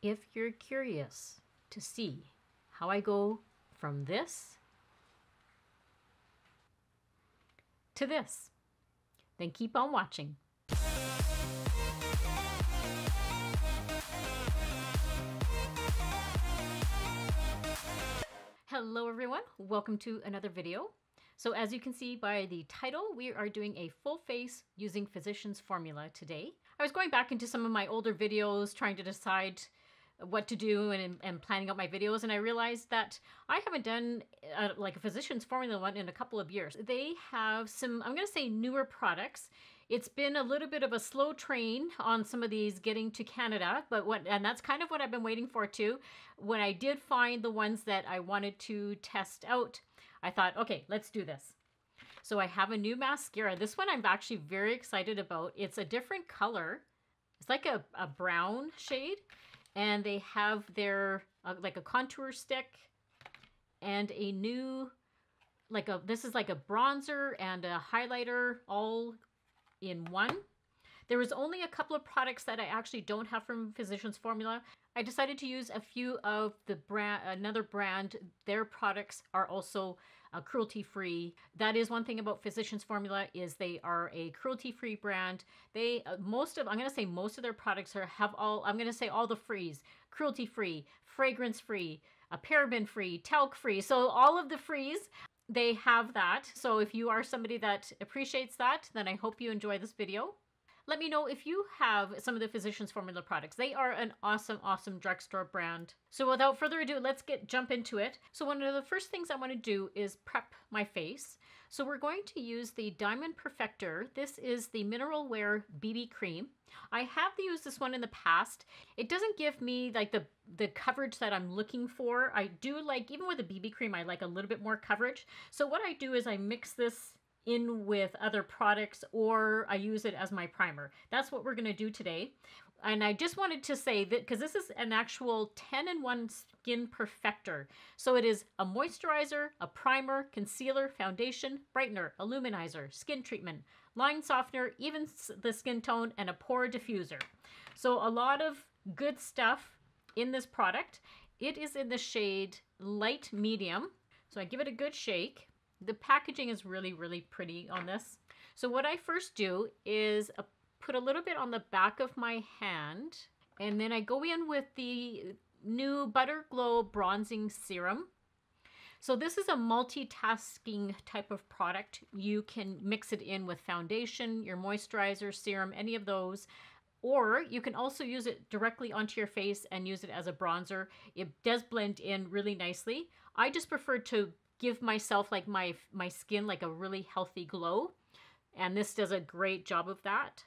If you're curious to see how I go from this to this, then keep on watching. Hello everyone, welcome to another video. So as you can see by the title, we are doing a full face using Physicians Formula today. I was going back into some of my older videos trying to decide what to do and planning out my videos, and I realized that I haven't done like a Physicians Formula one in a couple of years. They have some, I'm going to say, newer products. It's been a little bit of a slow train on some of these getting to Canada, and that's kind of what I've been waiting for too. When I did find the ones that I wanted to test out, I thought, okay, let's do this. So I have a new mascara. This one I'm actually very excited about. It's a different color. It's like a brown shade. And they have their, like a contour stick and a new, this is like a bronzer and a highlighter all in one. There was only a couple of products that I actually don't have from Physicians Formula. I decided to use a few of the another brand. Their products are also cruelty-free. That is one thing about Physicians Formula, is they are a cruelty-free brand. They I'm going to say most of their products have all, I'm going to say all the frees: cruelty-free, fragrance-free, paraben-free, talc-free. So all of the frees, they have that. So if you are somebody that appreciates that, then I hope you enjoy this video. Let me know if you have some of the Physicians Formula products. They are an awesome, awesome drugstore brand. So without further ado, let's jump into it. So one of the first things I want to do is prep my face. So we're going to use the Diamond Perfector. This is the Mineral Wear BB Cream. I have used this one in the past. It doesn't give me like the coverage that I'm looking for. I do like, even with the BB cream, I like a little bit more coverage. So what I do is I mix this in with other products, or I use it as my primer. That's what we're going to do today. And I just wanted to say that because this is an actual 10-in-1 skin perfector. So it is a moisturizer, a primer, concealer, foundation, brightener, illuminizer, skin treatment, line softener, even the skin tone, and a pore diffuser. So a lot of good stuff in this product. It is in the shade light medium. So I give it a good shake. The packaging is really, really pretty on this. So what I first do is put a little bit on the back of my hand, and then I go in with the new Butter Glow Bronzing Serum. So this is a multitasking type of product. You can mix it in with foundation, your moisturizer, serum, any of those. Or you can also use it directly onto your face and use it as a bronzer. It does blend in really nicely. I just prefer to give myself, like my skin, like a really healthy glow, and this does a great job of that.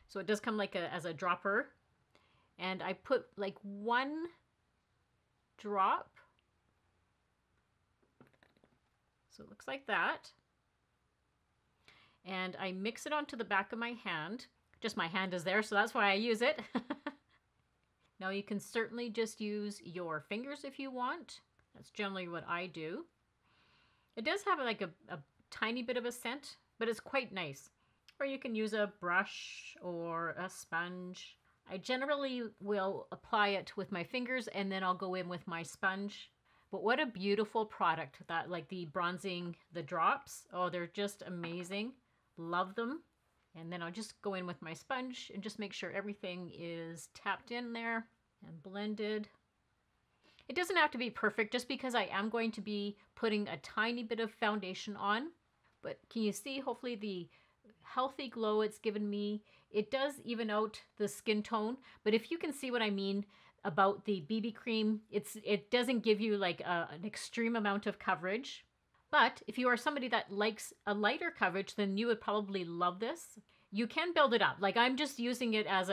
So it does come like as a dropper, and I put like one drop, so it looks like that, and I mix it onto the back of my hand. Just my hand is there, so that's why I use it. Now you can certainly just use your fingers if you want. That's generally what I do. It does have like a tiny bit of a scent, but it's quite nice. Or you can use a brush or a sponge. I generally will apply it with my fingers, and then I'll go in with my sponge. But what a beautiful product, that, like the bronzing, the drops. Oh, they're just amazing. Love them. And then I'll just go in with my sponge and just make sure everything is tapped in there and blended. It doesn't have to be perfect, just because I am going to be putting a tiny bit of foundation on. But can you see, hopefully, the healthy glow it's given me? It does even out the skin tone. But if you can see what I mean about the BB cream, it doesn't give you like an extreme amount of coverage. But if you are somebody that likes a lighter coverage, then you would probably love this. You can build it up. Like I'm just using it as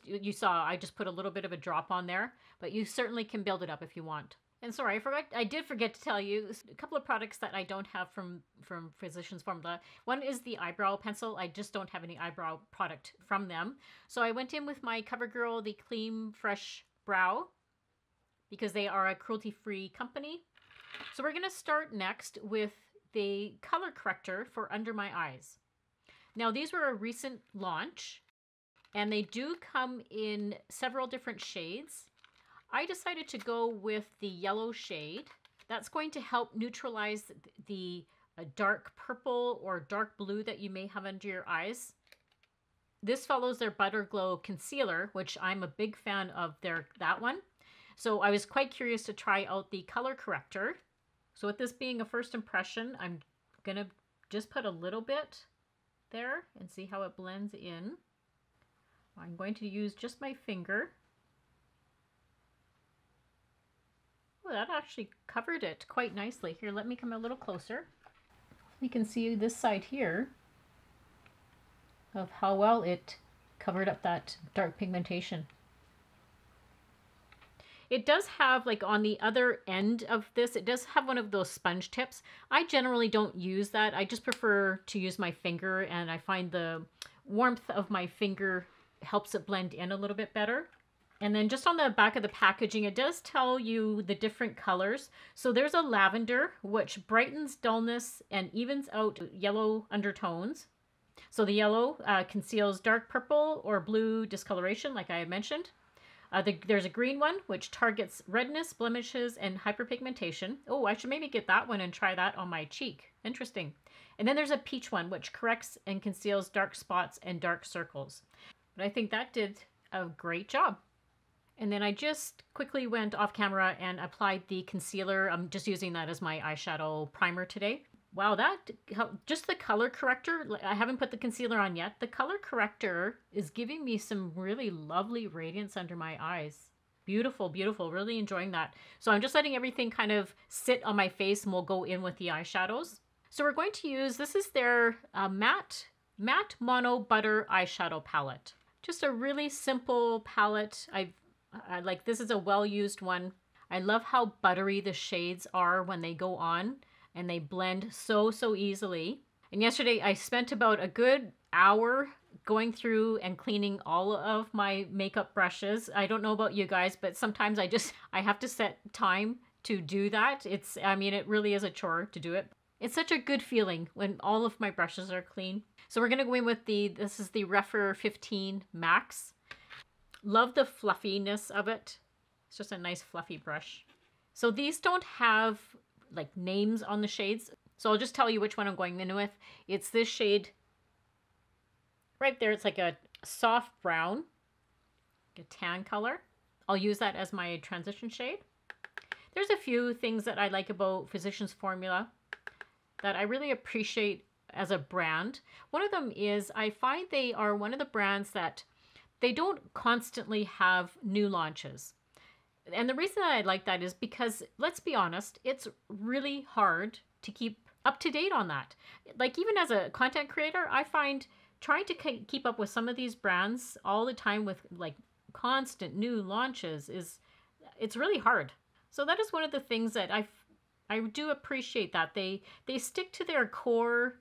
you saw, I just put a little bit of a drop on there, but you certainly can build it up if you want. And sorry, I did forget to tell you a couple of products that I don't have from Physicians Formula. One is the eyebrow pencil. I just don't have any eyebrow product from them. So I went in with my CoverGirl, the Clean Fresh Brow, because they are a cruelty-free company. So we're going to start next with the color corrector for under my eyes. Now these were a recent launch, and they do come in several different shades. I decided to go with the yellow shade. That's going to help neutralize the dark purple or dark blue that you may have under your eyes. This follows their Butter Glow Concealer, which I'm a big fan of that one. So I was quite curious to try out the Color Corrector. So with this being a first impression, I'm going to just put a little bit there and see how it blends in. I'm going to use just my finger. Oh, that actually covered it quite nicely. Here, let me come a little closer. You can see this side here of how well it covered up that dark pigmentation. It does have, like on the other end of this, it does have one of those sponge tips. I generally don't use that. I just prefer to use my finger, and I find the warmth of my finger helps it blend in a little bit better. And then just on the back of the packaging, it does tell you the different colors. So there's a lavender, which brightens dullness and evens out yellow undertones. So the yellow conceals dark purple or blue discoloration, like I had mentioned. There's a green one, which targets redness, blemishes, and hyperpigmentation. Oh, I should maybe get that one and try that on my cheek. Interesting. And then there's a peach one, which corrects and conceals dark spots and dark circles. But I think that did a great job. And then I just quickly went off camera and applied the concealer. I'm just using that as my eyeshadow primer today. Wow, just the color corrector, I haven't put the concealer on yet. The color corrector is giving me some really lovely radiance under my eyes. Beautiful, beautiful, really enjoying that. So I'm just letting everything kind of sit on my face, and we'll go in with the eyeshadows. So we're going to use, this is their matte Mono Butter eyeshadow palette. Just a really simple palette. I like, this is a well-used one. I love how buttery the shades are when they go on, and they blend so easily. And yesterday I spent about a good hour going through and cleaning all of my makeup brushes. I don't know about you guys, but sometimes I have to set time to do that. I mean, it really is a chore to do it. It's such a good feeling when all of my brushes are clean. So we're gonna go in with this is the Refer 15 Max. Love the fluffiness of it. It's just a nice fluffy brush. So these don't have like names on the shades. So I'll just tell you which one I'm going in with. It's this shade right there. It's like a soft brown, a tan color. I'll use that as my transition shade. There's a few things that I like about Physicians Formula that I really appreciate as a brand. One of them is I find they are one of the brands that they don't constantly have new launches. And the reason that I like that is because, let's be honest, it's really hard to keep up to date on that. Like, even as a content creator, I find trying to keep up with some of these brands all the time with like constant new launches it's really hard. So that is one of the things that I do appreciate, that they stick to their core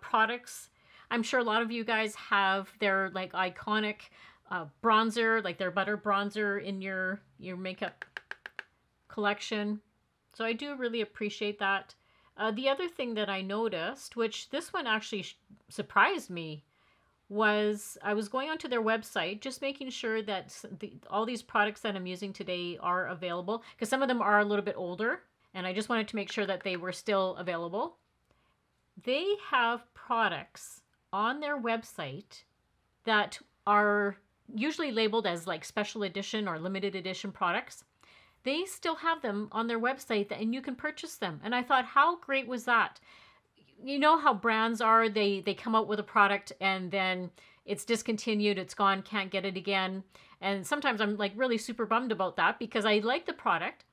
products. I'm sure a lot of you guys have their like iconic bronzer, like their butter bronzer in your makeup collection. So I do really appreciate that. The other thing that I noticed, which this one actually surprised me, was I was going onto their website, just making sure that all these products that I'm using today are available, because some of them are a little bit older, and I just wanted to make sure that they were still available. They have products on their website that are usually labeled as like special edition or limited edition products. They still have them on their website and you can purchase them. And I thought, how great was that? You know how brands are, they come out with a product and then it's discontinued, it's gone, can't get it again. And sometimes I'm like really super bummed about that because I like the product.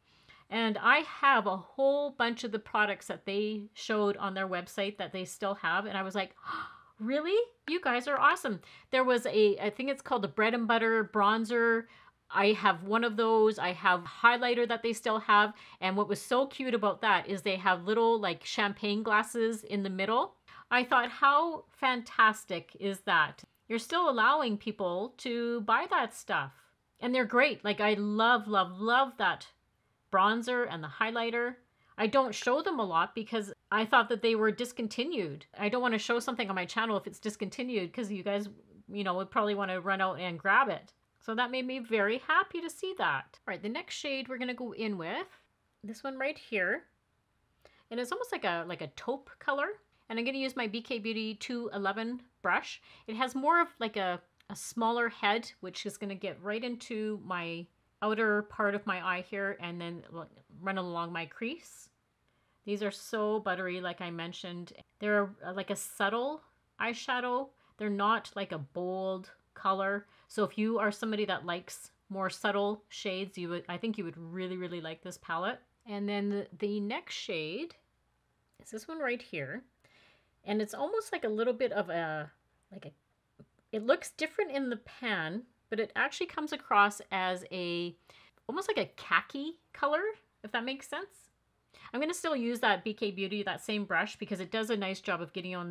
And I have a whole bunch of the products that they showed on their website that they still have. And I was like, oh, really? You guys are awesome. There was I think it's called the Bread and Butter Bronzer. I have one of those. I have highlighter that they still have. And what was so cute about that is they have little like champagne glasses in the middle. I thought, how fantastic is that? You're still allowing people to buy that stuff. And they're great. Like, I love, love, love that bronzer and the highlighter. I don't show them a lot because I thought that they were discontinued. I don't want to show something on my channel if it's discontinued because you guys, would probably want to run out and grab it. So that made me very happy to see that. All right, the next shade we're gonna go in with, this one right here. And it's almost like a taupe color. And I'm gonna use my BK Beauty 211 brush. It has more of like a smaller head, which is gonna get right into my outer part of my eye here and then run along my crease. These are so buttery, like I mentioned. They're like a subtle eyeshadow. They're not like a bold color. So if you are somebody that likes more subtle shades, I think you would really, really like this palette. And then the next shade is this one right here. And it's almost like a little bit of it looks different in the pan, but it actually comes across as almost like a khaki color, if that makes sense. I'm going to still use that BK Beauty, that same brush, because it does a nice job of getting on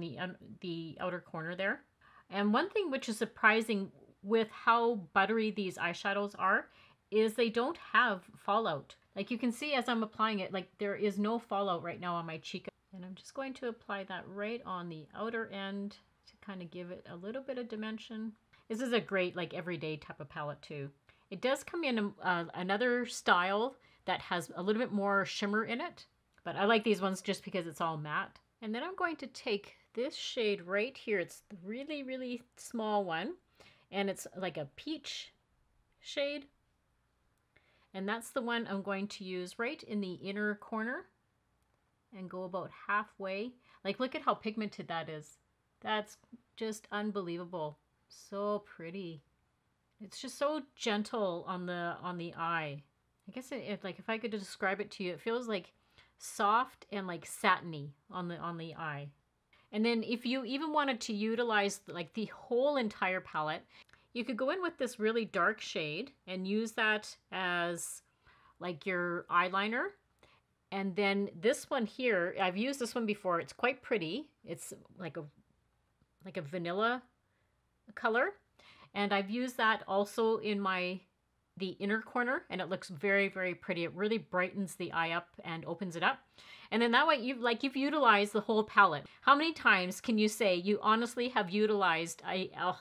the outer corner there. And one thing which is surprising with how buttery these eyeshadows are is they don't have fallout. Like you can see as I'm applying it, like there is no fallout right now on my cheek. And I'm just going to apply that right on the outer end to kind of give it a little bit of dimension. This is a great like everyday type of palette too. It does come in another style that has a little bit more shimmer in it, but I like these ones just because it's all matte. And then I'm going to take this shade right here. It's the really, really small one, and it's like a peach shade. And that's the one I'm going to use right in the inner corner and go about halfway. Like, look at how pigmented that is. That's just unbelievable. So pretty. It's just so gentle on the eye. I guess like if I could describe it to you, it feels like soft and like satiny on the eye. And then if you even wanted to utilize like the whole entire palette, you could go in with this really dark shade and use that as like your eyeliner. And then this one here, I've used this one before. It's quite pretty. It's like a vanilla color. And I've used that also in the inner corner, and it looks very, very pretty. It really brightens the eye up and opens it up. And then that way you've utilized the whole palette. How many times can you say you honestly have utilized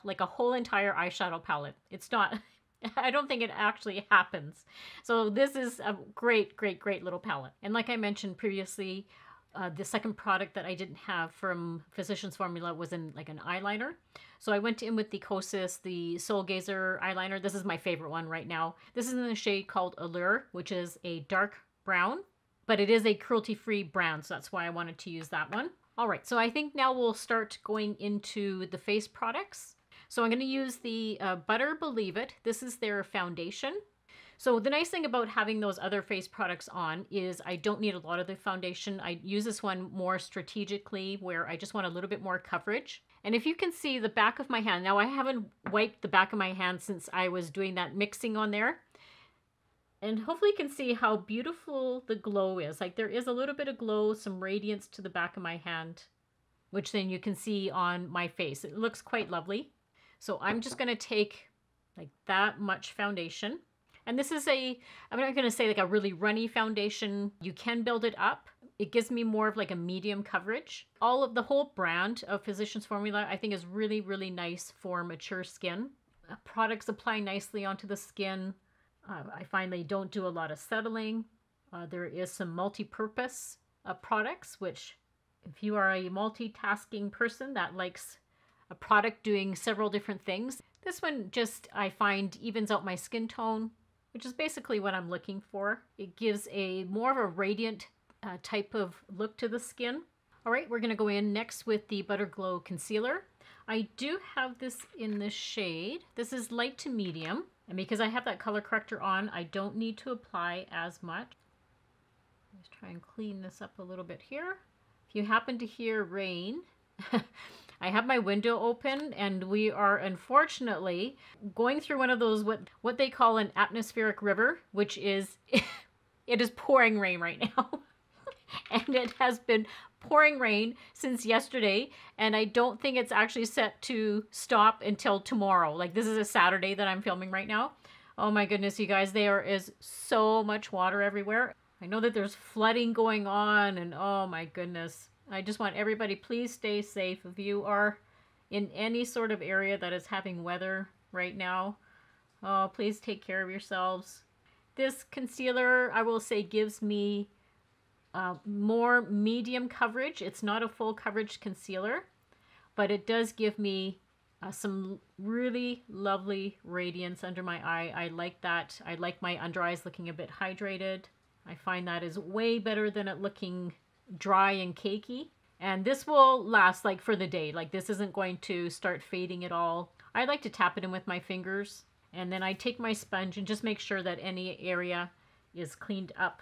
like a whole entire eyeshadow palette? It's not, I don't think it actually happens. So this is a great, great, great little palette. And like I mentioned previously, the second product that I didn't have from Physicians Formula was in like an eyeliner. So I went in with the Kosas, the Soul Gazer eyeliner. This is my favorite one right now. This is in the shade called Allure, which is a dark brown, but it is a cruelty-free brown. So that's why I wanted to use that one. All right, so I think now we'll start going into the face products. So I'm going to use the Butter Believe It. This is their foundation. So the nice thing about having those other face products on is I don't need a lot of the foundation. I use this one more strategically where I just want a little bit more coverage. And if you can see the back of my hand, now I haven't wiped the back of my hand since I was doing that mixing on there. And hopefully you can see how beautiful the glow is. Like there is a little bit of glow, some radiance to the back of my hand, which then you can see on my face. It looks quite lovely. So I'm just going to take like that much foundation. And this is I'm not going to say like a really runny foundation. You can build it up. It gives me more of like a medium coverage. The whole brand of Physicians Formula, I think is really, really nice for mature skin. Products apply nicely onto the skin. I find they don't do a lot of settling. There is some multi-purpose products, which if you are a multitasking person that likes a product doing several different things, this one just, I find, evens out my skin tone, which is basically what I'm looking for. It gives more of a radiant type of look to the skin. All right, we're going to go in next with the Butter Glow Concealer. I do have this in the shade. This is light to medium. And because I have that color corrector on, I don't need to apply as much. Let's try and clean this up a little bit here. If you happen to hear rain, I have my window open and we are unfortunately going through one of those what they call an atmospheric river, which is, it is pouring rain right now. And it has been pouring rain since yesterday, and I don't think it's actually set to stop until tomorrow. Like this is a Saturday that I'm filming right now. Oh my goodness, you guys, there is so much water everywhere. I know that there's flooding going on, and oh my goodness. I just want everybody, please stay safe. If you are in any sort of area that is having weather right now, Oh, please take care of yourselves. This concealer, I will say, gives me more medium coverage. It's not a full coverage concealer, but it does give me some really lovely radiance under my eye. I like that. I like my under eyes looking a bit hydrated. I find that is way better than it looking dry and cakey. And this will last like for the day. Like this isn't going to start fading at all. I like to tap it in with my fingers. And then I take my sponge and just make sure that any area is cleaned up.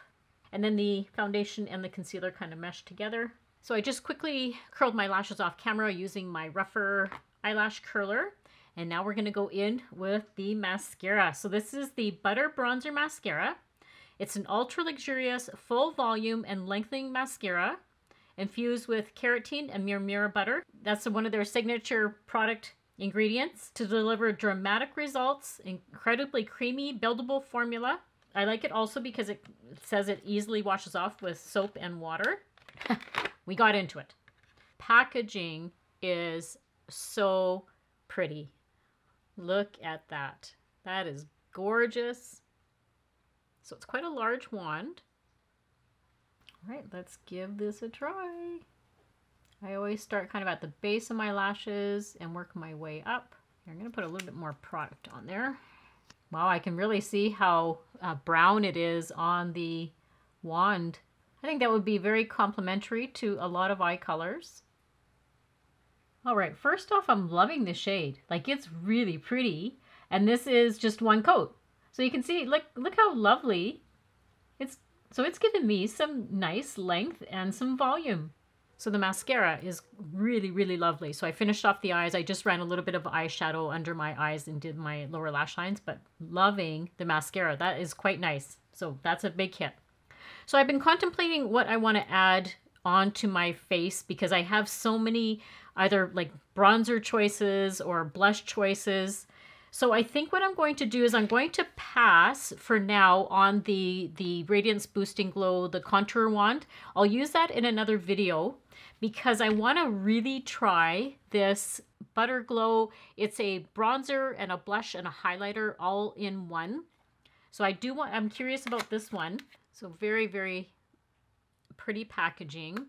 And then the foundation and the concealer kind of mesh together. So I just quickly curled my lashes off camera using my rougher eyelash curler. And now we're going to go in with the mascara. So this is the Butter Bronzer Mascara. It's an ultra luxurious, full volume and lengthening mascara infused with keratin and Murmura butter. That's one of their signature product ingredients to deliver dramatic results, incredibly creamy, buildable formula. I like it also because it says it easily washes off with soap and water. We got into it. Packaging is so pretty. Look at that. That is gorgeous. So it's quite a large wand. All right, let's give this a try. I always start kind of at the base of my lashes and work my way up. Here, I'm going to put a little bit more product on there. Wow, I can really see how brown it is on the wand. I think that would be very complementary to a lot of eye colors. All right, first off, I'm loving the shade. Like, it's really pretty. And this is just one coat. So you can see, look how lovely. It's given me some nice length and some volume. So the mascara is really, really lovely. So I finished off the eyes. I just ran a little bit of eyeshadow under my eyes and did my lower lash lines, but loving the mascara. That is quite nice. So that's a big hit. So I've been contemplating what I want to add onto my face because I have so many either like bronzer choices or blush choices. So I think what I'm going to do is I'm going to pass for now on the Radiance Boosting Glow, the contour wand. I'll use that in another video because I want to really try this Butter Glow. It's a bronzer and a blush and a highlighter all in one. So I'm curious about this one. So very, very pretty packaging.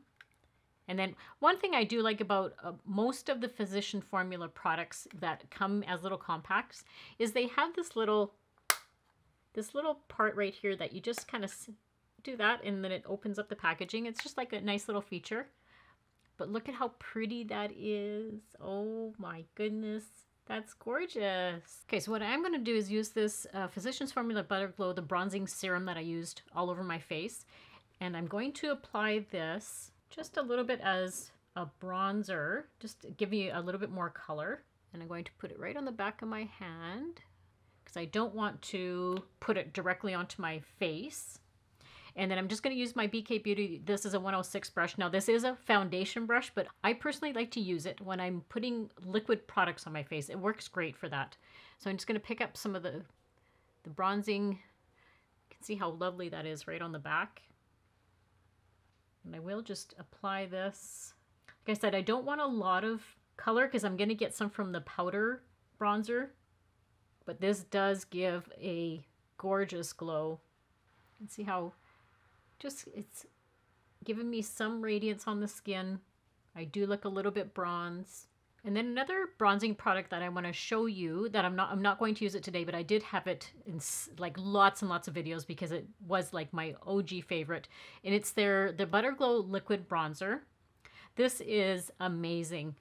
And then one thing I do like about most of the Physician Formula products that come as little compacts is they have this little part right here that you just kind of do that and then it opens up the packaging. It's just like a nice little feature. But look at how pretty that is. Oh my goodness. That's gorgeous. Okay, so what I'm going to do is use this Physicians Formula Butter Glow, the bronzing serum that I used all over my face. And I'm going to apply this just a little bit as a bronzer, just to give you a little bit more color. And I'm going to put it right on the back of my hand because I don't want to put it directly onto my face. And then I'm just going to use my BK Beauty. This is a 106 brush. Now this is a foundation brush, but I personally like to use it when I'm putting liquid products on my face. It works great for that. So I'm just going to pick up some of the bronzing. You can see how lovely that is right on the back. And I will just apply this. Like I said, I don't want a lot of color because I'm going to get some from the powder bronzer. But this does give a gorgeous glow. You can see how it's giving me some radiance on the skin. I do look a little bit bronze. And then another bronzing product that I want to show you that I'm not going to use it today, but I did have it in like lots and lots of videos because it was like my OG favorite. And it's the Butter Glow Liquid Bronzer. This is amazing.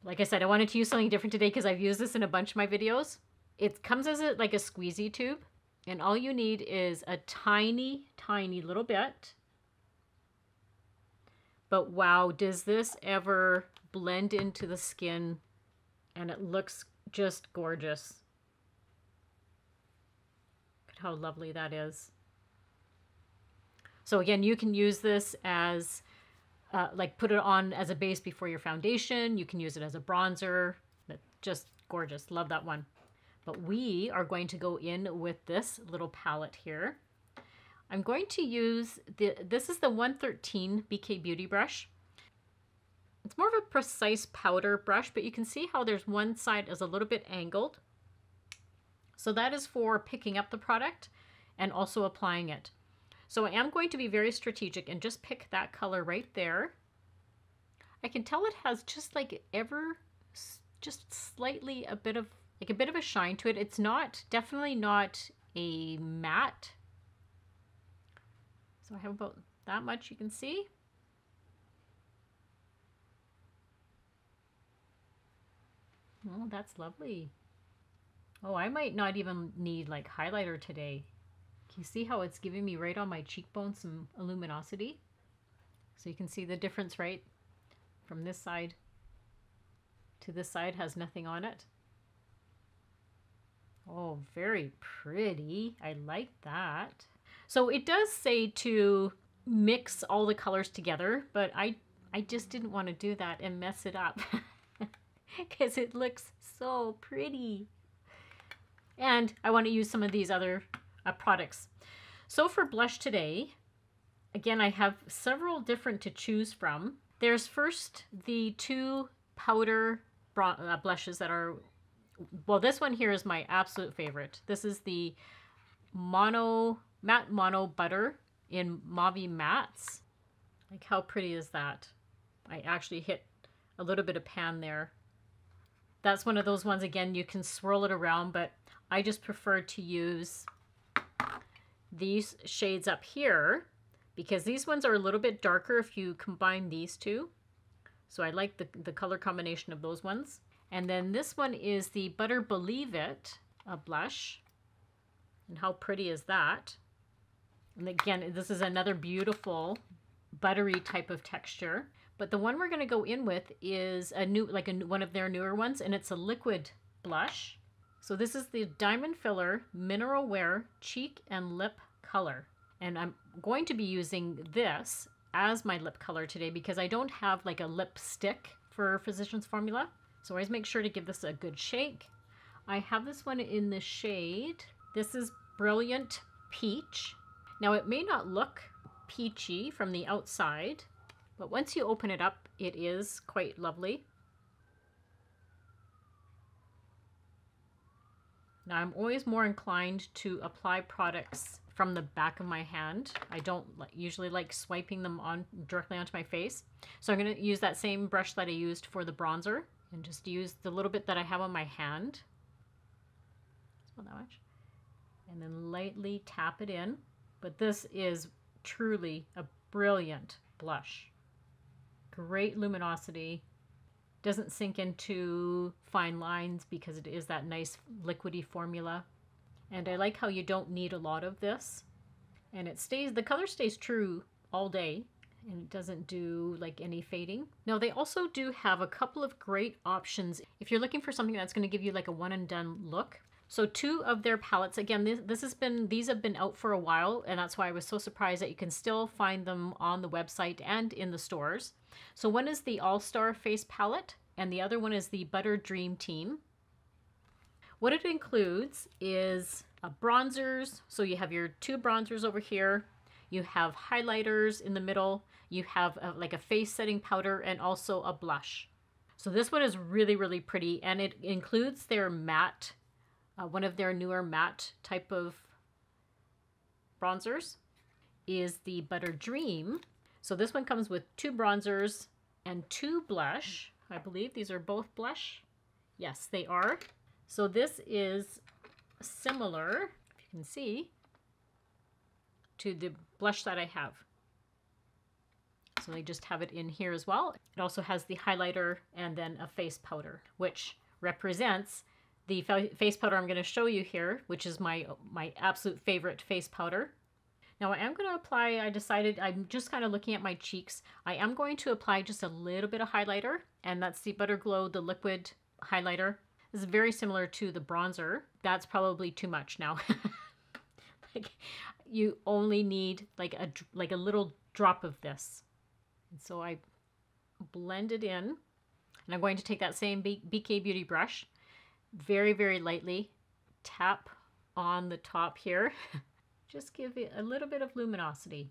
Like I said, I wanted to use something different today because I've used this in a bunch of my videos. It comes as like a squeezy tube. And all you need is a tiny, tiny little bit. But wow, does this ever blend into the skin, and it looks just gorgeous. Look at how lovely that is. So again, you can use this as like put it on as a base before your foundation. You can use it as a bronzer. Just gorgeous. Love that one. But we are going to go in with this little palette here. I'm going to use this is the 113 BK Beauty brush. It's more of a precise powder brush, but you can see how there's one side is a little bit angled. So that is for picking up the product and also applying it. So I am going to be very strategic and just pick that color right there. I can tell it has just like just slightly a bit of a shine to it. It's not, definitely not a matte. So I have about that much, you can see. Oh, that's lovely. Oh, I might not even need like highlighter today. Can you see how it's giving me right on my cheekbone some luminosity? So you can see the difference, right? From this side to this side has nothing on it. Oh, very pretty. I like that. So it does say to mix all the colors together, but I just didn't want to do that and mess it up because it looks so pretty. And I want to use some of these other products. So for blush today, again, I have several different to choose from. There's first the two powder blushes that are, well, this one here is my absolute favorite. This is the Matte Mono Butter in Mauvy Mattes. Like, how pretty is that? I actually hit a little bit of pan there. That's one of those ones, again, you can swirl it around, but I just prefer to use these shades up here because these ones are a little bit darker if you combine these two. So I like the color combination of those ones. And then this one is the Butter Believe It blush. And how pretty is that? And again, this is another beautiful buttery type of texture. But the one we're going to go in with is one of their newer ones, and it's a liquid blush. So this is the Diamond Filler Mineral Wear Cheek and Lip Color. And I'm going to be using this as my lip color today because I don't have like a lipstick for Physicians Formula. So always make sure to give this a good shake. I have this one in the shade. This is Brilliant Peach. Now it may not look peachy from the outside, but once you open it up, it is quite lovely. Now I'm always more inclined to apply products from the back of my hand. I don't usually like swiping them on directly onto my face. So I'm going to use that same brush that I used for the bronzer and just use the little bit that I have on my hand. Not that much. And then lightly tap it in. But this is truly a brilliant blush. Great luminosity. Doesn't sink into fine lines because it is that nice liquidy formula. And I like how you don't need a lot of this. And it stays, the color stays true all day. And it doesn't do like any fading. Now they also do have a couple of great options if you're looking for something that's going to give you like a one and done look. So two of their palettes, again, these have been out for a while, and that's why I was so surprised that you can still find them on the website and in the stores. So one is the All-Star Face Palette, and the other one is the Butter Dream Team. What it includes is bronzers. So you have your two bronzers over here. You have highlighters in the middle. You have like a face setting powder and also a blush. So this one is really, really pretty, and it includes their matte, one of their newer matte type of bronzers is the Butter Dream. So this one comes with two bronzers and two blush. I believe these are both blush. Yes, they are. So this is similar, if you can see, to the blush that I have. So I just have it in here as well. It also has the highlighter and then a face powder, which represents the face powder I'm going to show you here, which is my absolute favorite face powder. Now I am going to apply, I decided, I'm just kind of looking at my cheeks. I am going to apply just a little bit of highlighter, and that's the Butter Glow, the liquid highlighter. This is very similar to the bronzer. That's probably too much now. Like, you only need like a little drop of this. And so I blend it in, and I'm going to take that same BK Beauty brush, very, very lightly tap on the top here. Just give it a little bit of luminosity.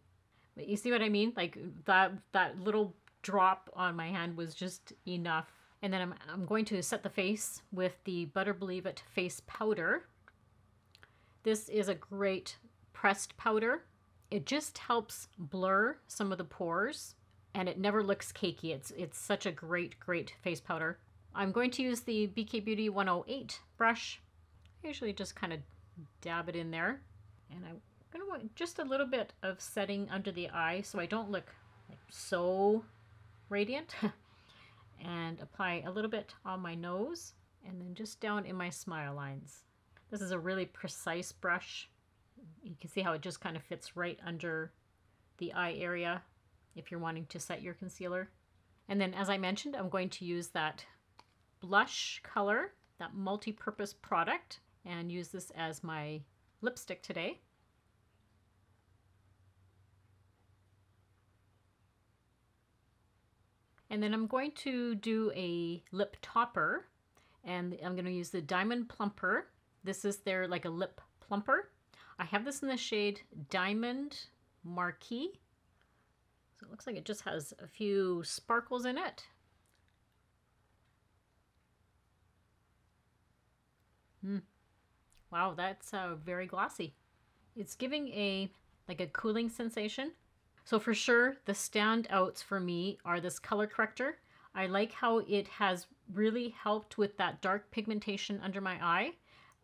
But you see what I mean? Like that little drop on my hand was just enough. And then I'm going to set the face with the Butter Believe It face powder. This is a great pressed powder. It just helps blur some of the pores and it never looks cakey. It's such a great face powder. I'm going to use the BK Beauty 108 brush. I usually just kind of dab it in there. And I'm going to want just a little bit of setting under the eye so I don't look like so radiant. And apply a little bit on my nose and then just down in my smile lines. This is a really precise brush. You can see how it just kind of fits right under the eye area if you're wanting to set your concealer. And then, as I mentioned, I'm going to use that blush color, that multi-purpose product, and use this as my lipstick today. And then I'm going to do a lip topper, and I'm going to use the Diamond Plumper. This is their like a lip plumper. I have this in the shade Diamond Marquee. So it looks like it just has a few sparkles in it. Wow, that's very glossy. It's giving a like a cooling sensation. So for sure, the standouts for me are this color corrector. I like how it has really helped with that dark pigmentation under my eye.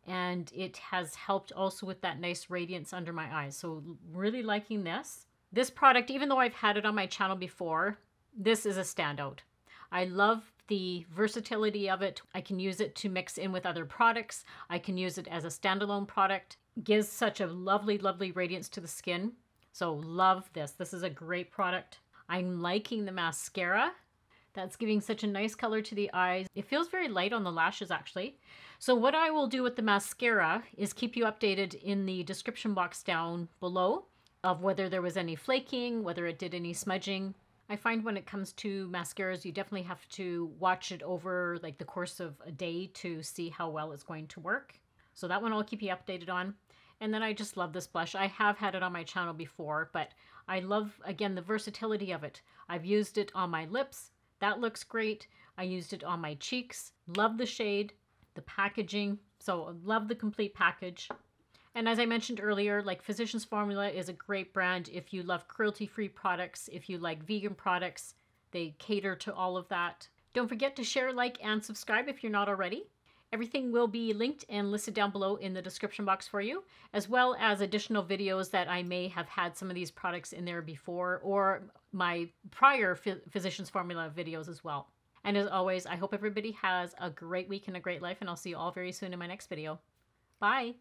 And it has helped also with that nice radiance under my eyes. So really liking this. This product, even though I've had it on my channel before, this is a standout. I love the versatility of it. I can use it to mix in with other products. I can use it as a standalone product. It gives such a lovely, lovely radiance to the skin. So love this. This is a great product. I'm liking the mascara. That's giving such a nice color to the eyes. It feels very light on the lashes actually. So what I will do with the mascara is keep you updated in the description box down below of whether there was any flaking, whether it did any smudging. I find when it comes to mascaras, you definitely have to watch it over like the course of a day to see how well it's going to work. So that one I'll keep you updated on. And then I just love this blush. I have had it on my channel before, but I love, again, the versatility of it. I've used it on my lips. That looks great. I used it on my cheeks. Love the shade, the packaging. So love the complete package. And as I mentioned earlier, like Physicians Formula is a great brand if you love cruelty-free products, if you like vegan products, they cater to all of that. Don't forget to share, like, and subscribe if you're not already. Everything will be linked and listed down below in the description box for you, as well as additional videos that I may have had some of these products in there before, or my prior Physicians Formula videos as well. And as always, I hope everybody has a great week and a great life, and I'll see you all very soon in my next video. Bye!